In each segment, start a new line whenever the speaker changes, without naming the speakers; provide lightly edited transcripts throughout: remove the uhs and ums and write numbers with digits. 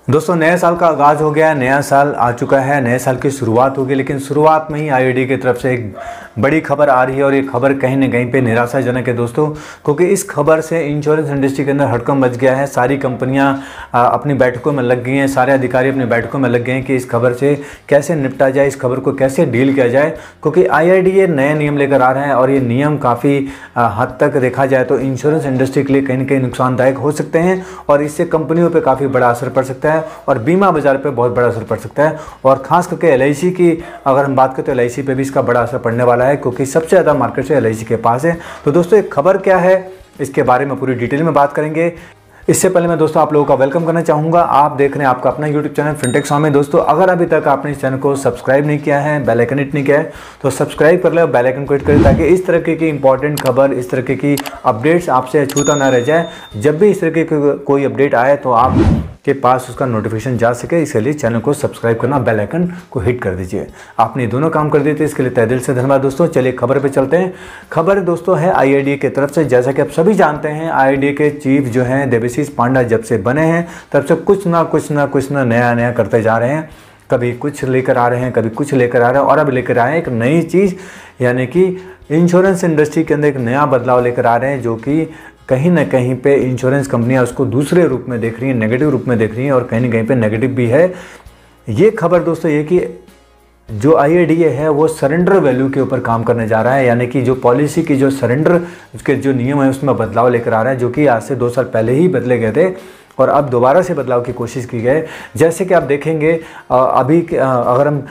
दोस्तों नए साल का आगाज़ हो गया है, नया साल आ चुका है, नए साल की शुरुआत होगी। लेकिन शुरुआत में ही आईआईडी की तरफ से एक बड़ी खबर आ रही है और ये खबर कहीं ना कहीं पे निराशाजनक है दोस्तों, क्योंकि इस खबर से इंश्योरेंस इंडस्ट्री के अंदर हड़कंप मच गया है। सारी कंपनियां अपनी बैठकों में लग गई हैं, सारे अधिकारी अपनी बैठकों में लग गए हैं कि इस खबर से कैसे निपटा जाए, इस खबर को कैसे डील किया जाए। क्योंकि आईआईडी ये नए नियम लेकर आ रहा है और ये नियम काफ़ी हद तक देखा जाए तो इंश्योरेंस इंडस्ट्री के लिए कहीं ना कहीं नुकसानदायक हो सकते हैं और इससे कंपनियों पर काफ़ी बड़ा असर पड़ सकता है और बीमा बाजार पे बहुत बड़ा असर पड़ सकता है। और खास करके एलआईसी की अगर हम बात करें तो एलआईसी पे भी इसका बड़ा असर पड़ने वाला है, क्योंकि सबसे ज़्यादा मार्केट से एलआईसी के पास है। तो दोस्तों एक खबर क्या है, इसके बारे में पूरी डिटेल में बात करेंगे। इससे पहले मैं दोस्तों आप लोगों का वेलकम करना चाहूँगा। आप देख रहे हैं आपका अपना यूट्यूब चैनल फिनटेक स्वामी। दोस्तों अगर अभी तक आपने इस चैनल को सब्सक्राइब नहीं किया है, बेल आइकन हिट नहीं किया है तो सब्सक्राइब कर ले और बेल आइकन को हिट करें, ताकि इस तरह की इंपॉर्टेंट खबर, इस तरह की अपडेट्स आपसे छूता ना रह जाए। जब भी इस तरह की कोई अपडेट आए तो आप के पास उसका नोटिफिकेशन जा सके, इसके लिए चैनल को सब्सक्राइब करना, बेल आइकन को हिट कर दीजिए। आपने दोनों काम कर दिए थे, इसके लिए तहे दिल से धन्यवाद दोस्तों। चलिए खबर पे चलते हैं। खबर दोस्तों है आईआईडी की तरफ से। जैसा कि आप सभी जानते हैं, आईआईडी के चीफ जो हैं देवेशीष पांडा जब से बने हैं तब से कुछ ना नया करते जा रहे हैं। कभी कुछ लेकर आ रहे हैं, कभी कुछ लेकर आ रहे हैं और अब लेकर आए हैं एक नई चीज़, यानी कि इंश्योरेंस इंडस्ट्री के अंदर एक नया बदलाव लेकर आ रहे हैं, जो कि कहीं ना कहीं पे इंश्योरेंस कंपनियां उसको दूसरे रूप में देख रही हैं, नेगेटिव रूप में देख रही हैं और कहीं ना कहीं पे नेगेटिव भी है। ये खबर दोस्तों ये कि जो आईआईडी है वो सरेंडर वैल्यू के ऊपर काम करने जा रहा है, यानी कि जो पॉलिसी की जो सरेंडर के जो नियम है उसमें बदलाव लेकर आ रहा है, जो कि आज से 2 साल पहले ही बदले गए थे और अब दोबारा से बदलाव की कोशिश की गई। जैसे कि आप देखेंगे अभी अगर हम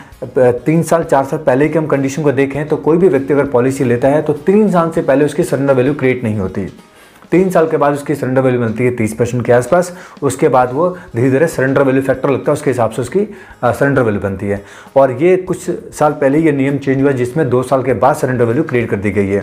3 साल 4 साल पहले की हम कंडीशन को देखें तो कोई भी व्यक्ति अगर पॉलिसी लेता है तो 3 साल से पहले उसकी सरेंडर वैल्यू क्रिएट नहीं होती। 3 साल के बाद उसकी सरेंडर वैल्यू मिलती है 30% के आसपास। उसके बाद वो धीरे धीरे सरेंडर वैल्यू फैक्टर लगता है, उसके हिसाब से उसकी सरेंडर वैल्यू बनती है। और ये कुछ साल पहले ये नियम चेंज हुआ जिसमें 2 साल के बाद सरेंडर वैल्यू क्रिएट कर दी गई है।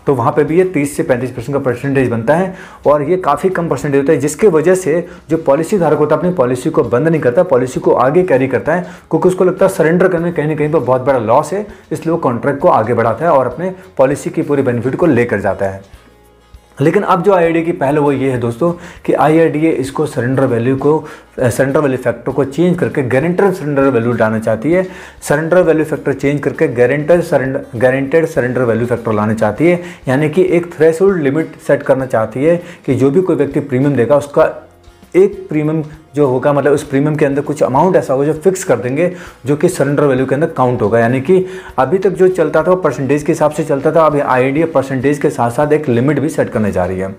तो वहाँ पे भी ये 30 से 35% का परसेंटेज बनता है और ये काफ़ी कम परसेंटेज होता है, जिसकी वजह से जो पॉलिसी धारक होता है अपनी पॉलिसी को बंद नहीं करता, पॉलिसी को आगे कैरी करता है, क्योंकि उसको लगता है सरेंडर करने कहीं ना कहीं पर बहुत बड़ा लॉस है, इसलिए वो कॉन्ट्रैक्ट को आगे बढ़ाता है और अपने पॉलिसी की पूरी बेनिफिट को लेकर जाता है। लेकिन अब जो आईआईडी की पहल वो ये है दोस्तों कि आईआईडी इसको सरेंडर वैल्यू फैक्टर को चेंज करके गारंटेड सरेंडर वैल्यू लाना चाहती है। सरेंडर वैल्यू फैक्टर चेंज करके गारंटेड सरेंडर वैल्यू फैक्टर लाना चाहती है, यानी कि एक थ्रेशोल्ड लिमिट सेट करना चाहती है कि जो भी कोई व्यक्ति प्रीमियम देगा उसका एक प्रीमियम जो होगा, मतलब उस प्रीमियम के अंदर कुछ अमाउंट ऐसा होगा जो फिक्स कर देंगे, जो कि सरेंडर वैल्यू के अंदर काउंट होगा। यानी कि अभी तक जो चलता था वो परसेंटेज के हिसाब से चलता था, अब आईआईडी परसेंटेज के साथ साथ एक लिमिट भी सेट करने जा रही है।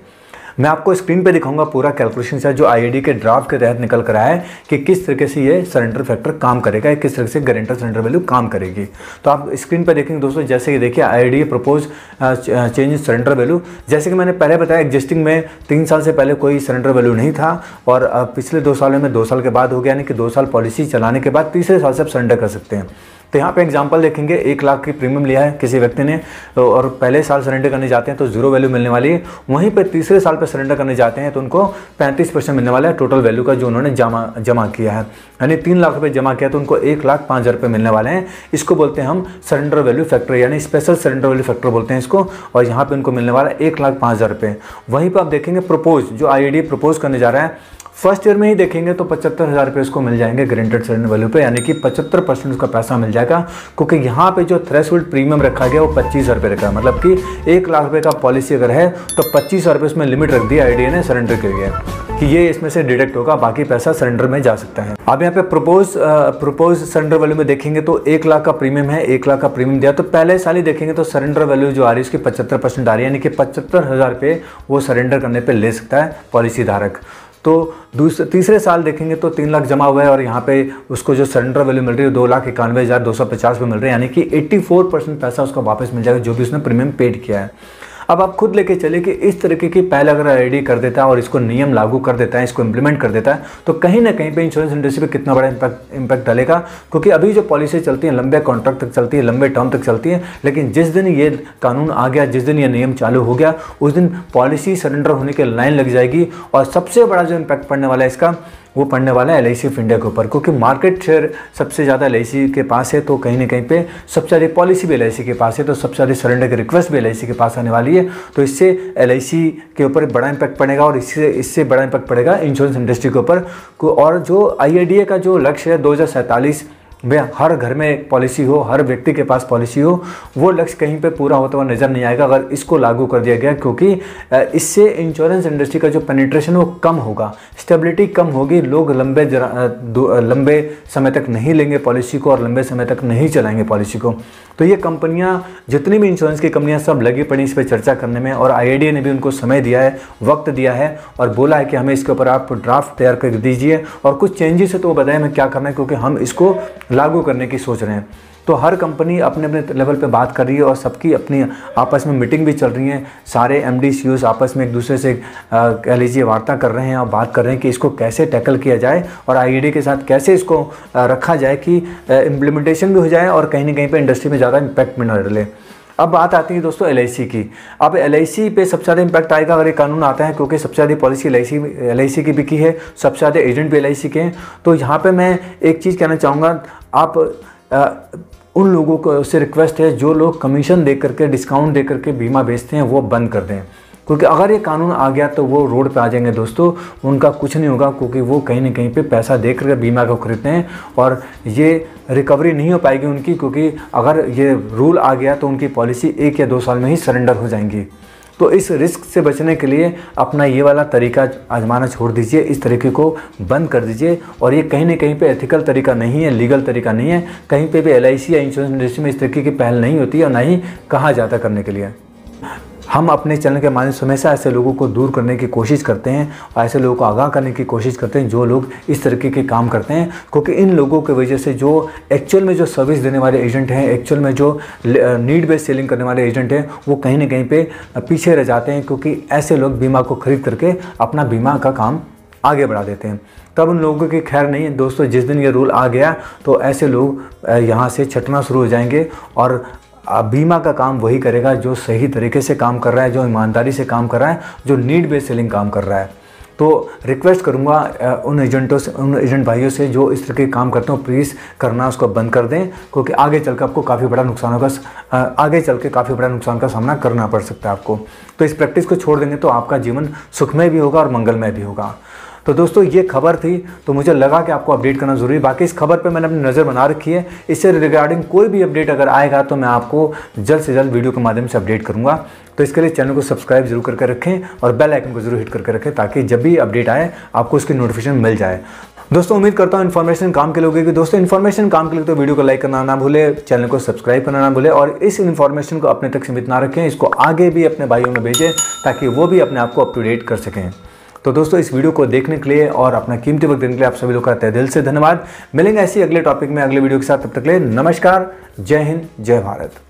मैं आपको स्क्रीन पे दिखाऊंगा पूरा कैलकुलेशन है जो आईआईडी के ड्राफ्ट के तहत निकल कर आया है कि किस तरीके से ये सरेंडर फैक्टर काम करेगा, किस तरह से गारंटर सरेंडर वैल्यू काम करेगी। तो आप स्क्रीन पे देखेंगे दोस्तों, जैसे कि देखिए IID propose change in surrender value. जैसे कि मैंने पहले बताया एग्जिस्टिंग में 3 साल से पहले कोई सरेंडर वैल्यू नहीं था और पिछले 2 सालों में 2 साल के बाद हो गया, यानी कि 2 साल पॉलिसी चलाने के बाद तीसरे साल से आप सरेंडर कर सकते हैं। तो यहाँ पे एग्जांपल देखेंगे, 1 लाख की प्रीमियम लिया है किसी व्यक्ति ने और पहले साल सरेंडर करने जाते हैं तो 0 वैल्यू मिलने वाली है। वहीं पे तीसरे साल पे सरेंडर करने जाते हैं तो उनको 35% मिलने वाला है टोटल वैल्यू का जो उन्होंने जमा किया है। यानी 3 लाख रुपये जमा किया तो उनको 1,05,000 रुपये मिलने वाले हैं। इसको बोलते हैं हम सरेंडर वैल्यू फैक्टर, यानी स्पेशल सरेंडर वैल्यू फैक्टर बोलते हैं इसको, और यहाँ पे उनको मिलने वाला है 1,05,000 रुपये। वहीं पर आप देखेंगे प्रपोज जो आईआईडी प्रपोज करने जा रहा है, फर्स्ट ईयर में ही देखेंगे तो 75,000 रुपये उसको मिल जाएंगे गारंटेड सरेंडर वैल्यू पे, यानी कि 75% उसका पैसा मिल जाएगा, क्योंकि यहाँ पे जो थ्रेशोल्ड प्रीमियम रखा गया वो 25,000 रुपये रखा है। मतलब कि 1 लाख रुपये का पॉलिसी अगर है तो 25,000 रुपये उसमें लिमिट रख दी आईआईडी ने सरेंडर के लिए कि ये इसमें से डिडक्ट होगा, बाकी पैसा सरेंडर में जा सकता है। अब यहाँ पे प्रपोज सरेंडर वैल्यू में देखेंगे तो 1 लाख का प्रीमियम है, 1 लाख का प्रीमियम दिया तो पहले साल ही देखेंगे तो सरेंडर वैल्यू जो आ रही है उसकी 75% आ रही है, यानी कि 75,000 रुपये वो सरेंडर करने पर ले सकता है पॉलिसी धारक। तो तीसरे साल देखेंगे तो 3 लाख जमा हुआ है और यहाँ पे उसको जो सरेंडर वैल्यू मिल रही है 2,91,250 रुपये मिल रहे हैं, यानी कि 84% पैसा उसको वापस मिल जाएगा जो भी उसने प्रीमियम पेड किया है। अब आप खुद लेके चलिए कि इस तरीके की पहले अगर आईआईडी कर देता है और इसको नियम लागू कर देता है, इसको इम्प्लीमेंट कर देता है, तो कहीं ना कहीं पे इंश्योरेंस इंडस्ट्री पे कितना बड़ा इम्पैक्ट डालेगा। क्योंकि अभी जो पॉलिसी चलती है लंबे कॉन्ट्रैक्ट तक चलती है, लंबे टर्म तक चलती है, लेकिन जिस दिन ये कानून आ गया, जिस दिन ये नियम चालू हो गया, उस दिन पॉलिसी सरेंडर होने की लाइन लग जाएगी। और सबसे बड़ा जो इम्पैक्ट पड़ने वाला है इसका वो पड़ने वाला है LIC ऑफ इंडिया के ऊपर, क्योंकि मार्केट शेयर सबसे ज़्यादा LIC के पास है, तो कहीं ना कहीं पे सबसे ज़्यादा पॉलिसी भी LIC के पास है, तो सबसे ज़्यादा सरेंडर की रिक्वेस्ट भी LIC के पास आने वाली है। तो इससे LIC के ऊपर बड़ा इम्पैक्ट पड़ेगा और इससे बड़ा इम्पैक्ट पड़ेगा इंश्योरेंस इंडस्ट्री के ऊपर। और जो IRDAI का जो लक्ष्य है 2047 में हर घर में एक पॉलिसी हो, हर व्यक्ति के पास पॉलिसी हो, वो लक्ष्य कहीं पे पूरा होता हुआ नज़र नहीं आएगा अगर इसको लागू कर दिया गया, क्योंकि इससे इंश्योरेंस इंडस्ट्री का जो पेनिट्रेशन वो कम होगा, स्टेबिलिटी कम होगी, लोग लंबे समय तक नहीं लेंगे पॉलिसी को और लंबे समय तक नहीं चलाएंगे पॉलिसी को। तो ये कंपनियां, जितनी भी इंश्योरेंस की कंपनियां सब लगी पड़ी इस पर चर्चा करने में, और IRDAI ने भी उनको समय दिया है, वक्त दिया है और बोला है कि हमें इसके ऊपर आप ड्राफ्ट तैयार कर दीजिए और कुछ चेंजेस है तो वो बताएं हमें क्या करना है, क्योंकि हम इसको लागू करने की सोच रहे हैं। तो हर कंपनी अपने अपने लेवल पे बात कर रही है और सबकी अपनी आपस में मीटिंग भी चल रही है, सारे MD CEOs आपस में एक दूसरे से कह लीजिए वार्ता कर रहे हैं और बात कर रहे हैं कि इसको कैसे टैकल किया जाए और IRDAI के साथ कैसे इसको रखा जाए कि इम्प्लीमेंटेशन भी हो जाए और कहीं ना कहीं पे इंडस्ट्री में ज़्यादा इम्पैक्ट में न डले। अब बात आती है दोस्तों LIC की। अब LIC पे सबसे ज़्यादा इम्पैक्ट आएगा अगर ये कानून आता है, क्योंकि सबसे ज़्यादा पॉलिसी LIC की बिकी है, सबसे ज़्यादा एजेंट भी LIC के हैं। तो यहाँ पे मैं एक चीज़ कहना चाहूँगा, आप उन लोगों को से रिक्वेस्ट है जो लोग कमीशन दे करके, डिस्काउंट दे करके बीमा बेचते हैं, वो बंद कर दें, क्योंकि अगर ये कानून आ गया तो वो रोड पे आ जाएंगे दोस्तों, उनका कुछ नहीं होगा, क्योंकि वो कहीं ना कहीं पे पैसा दे करके बीमा को खरीदते हैं और ये रिकवरी नहीं हो पाएगी उनकी, क्योंकि अगर ये रूल आ गया तो उनकी पॉलिसी 1 या 2 साल में ही सरेंडर हो जाएंगी। तो इस रिस्क से बचने के लिए अपना ये वाला तरीका आजमाना छोड़ दीजिए, इस तरीके को बंद कर दीजिए। और ये कहीं ना कहीं पे एथिकल तरीका नहीं है, लीगल तरीका नहीं है, कहीं पे भी LIC या इंश्योरेंस इंडस्ट्री में इस तरीके की पहल नहीं होती है और ना ही कहा जाता करने के लिए। हम अपने चैनल के माध्यम से हमेशा ऐसे लोगों को दूर करने की कोशिश करते हैं और ऐसे लोगों को आगाह करने की कोशिश करते हैं जो लोग इस तरीके के काम करते हैं, क्योंकि इन लोगों की वजह से जो एक्चुअल में जो सर्विस देने वाले एजेंट हैं, एक्चुअल में जो नीड बेस्ड सेलिंग करने वाले एजेंट हैं, वो कहीं ना कहीं पे पीछे रह जाते हैं, क्योंकि ऐसे लोग बीमा को खरीद करके अपना बीमा का काम आगे बढ़ा देते हैं। तब उन लोगों की खैर नहीं है दोस्तों। जिस दिन ये रूल आ गया तो ऐसे लोग यहाँ से छटना शुरू हो जाएंगे और बीमा का काम वही करेगा जो सही तरीके से काम कर रहा है, जो ईमानदारी से काम कर रहा है, जो नीड बेस्ड सेलिंग काम कर रहा है। तो रिक्वेस्ट करूंगा उन एजेंटों से, उन एजेंट भाइयों से जो इस तरह के काम करते हो, प्लीज़ करना उसको बंद कर दें, क्योंकि आगे चलकर आपको काफ़ी बड़ा नुकसान होगा, आगे चल के काफ़ी बड़ा नुकसान का सामना करना पड़ सकता है आपको। तो इस प्रैक्टिस को छोड़ देंगे तो आपका जीवन सुखमय भी होगा और मंगलमय भी होगा। तो दोस्तों ये खबर थी, तो मुझे लगा कि आपको अपडेट करना ज़रूरी। बाकी इस खबर पे मैंने अपनी नज़र बना रखी है, इससे रिगार्डिंग कोई भी अपडेट अगर आएगा तो मैं आपको जल्द से जल्द वीडियो के माध्यम से अपडेट करूंगा। तो इसके लिए चैनल को सब्सक्राइब जरूर करके रखें और बेल आइकन को जरूर हिट करके रखें, ताकि जब भी अपडेट आए आपको उसकी नोटिफिकेशन मिल जाए। दोस्तों उम्मीद करता हूँ इन्फॉर्मेशन काम के लिए होगी। दोस्तों इन्फॉर्मेशन काम के लिए तो वीडियो को लाइक करना ना भूले, चैनल को सब्सक्राइब करना ना भूले और इस इन्फॉर्मेशन को अपने तक सीमित ना रखें, इसको आगे भी अपने भाइयों में भेजें ताकि वो भी अपने आप को अप टू डेट कर सकें। तो दोस्तों इस वीडियो को देखने के लिए और अपना कीमती वक्त देने के लिए आप सभी लोग का तहे दिल से धन्यवाद। मिलेंगे ऐसी अगले टॉपिक में अगले वीडियो के साथ, तब तक के लिए नमस्कार, जय हिंद, जय भारत।